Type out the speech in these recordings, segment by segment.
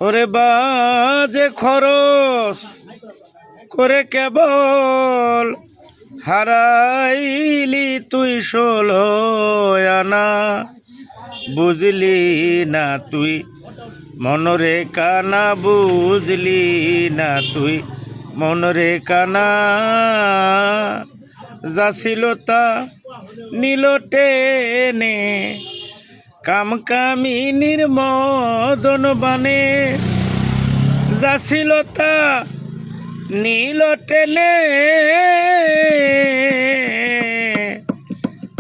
ওরে বাজে খরচ করে কেবল হারাইলি তুই 16 আনা, বুঝলি না তুই মনরে কানা, বুঝলি না তুই মনরে কানা। যাছিল তা নীল টেনে কামকামিনীর মদন বানে, যাছিল তা নীল টেনে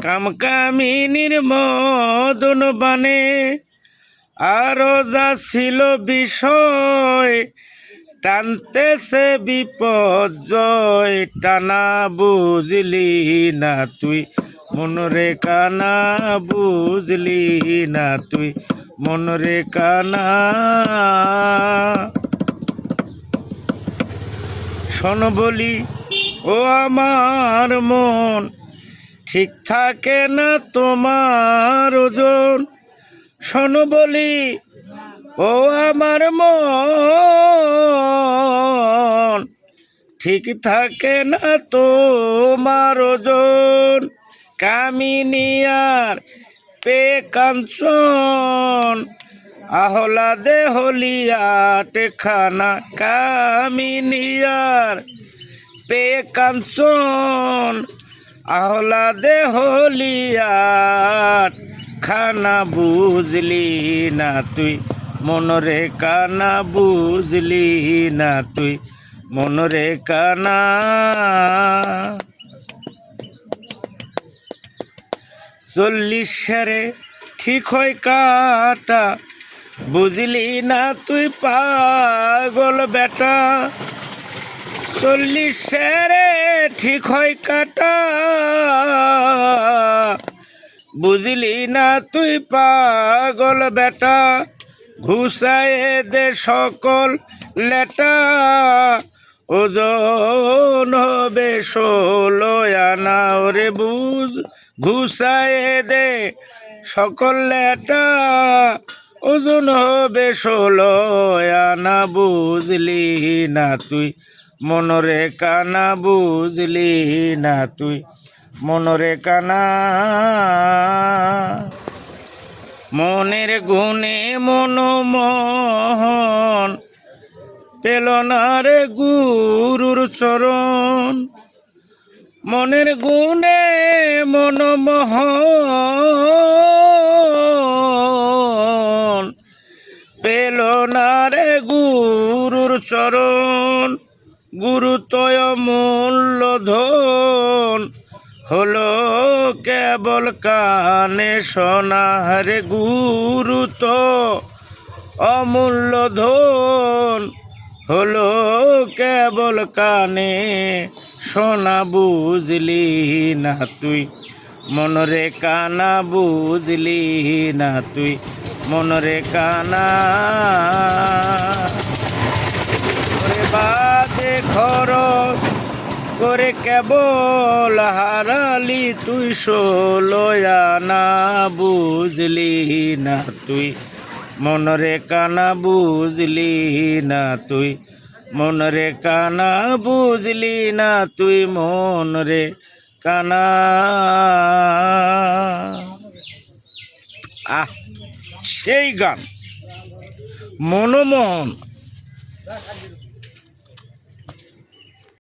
কামকামিনীর মদন বানে। আরো যাছিল বিষয় টানতেছে বিপর্যয় টানা, বুঝলি না তুই মনরে কানা, বুঝলি না তুই মনরে কানা। শোন বলি ও আমার মন, ঠিক থাকে না তোমার ওজন। শোন বলি ও আমার মন, ঠিক থাকে না তোমার ওজন। কামিনিয়ার পে কাঞ্চন আহলাদে হলিয়াট খানা, কামিনিয়ার পে কাঞ্চন আহলাদে হলিয়াট খানা, বুঝলি না তুই মনরে কানা, বুঝলি না তুই মনরে কানা। 40 সেরে ঠিক হয় কাটা, বুঝলি না তুই পাগল বেটা। 40 সেরে ঠিক হয় কাটা, বুঝলি না তুই পাগল বেটা। ঘুষায়ে দে সকল লেটা, ওজন হবে 16 আনা। ওরে বুঝ ঘুষায়ে দে সকল লেটা, ওজন হবে 16 আনা, বুঝলি না তুই মনরে কানা, বুঝলি না তুই মনরে কানা। মনের গুণে মনমোহন পেল না রে গুরুর চরণ, মনের গুণে মনমোহন পেল না রে গুরুর চরণ। গুরুতয় মূল্যধন হলো কেবল কানে শোনা, রে গুরু তো অমূল্য ধন হলো কেবল কানে শোনা, বুঝলি না তুই মনরে কানা, বুঝলি না তুই মনরে কানা। ওরে বাজে খরচ করে কেবল হারালি তুই 16 আনা, বুঝলি না তুই মনরে কানা, বুঝলি না তুই মনরে কানা, বুঝলি না তুই মনরে কানা। সেই গান মনমোহন।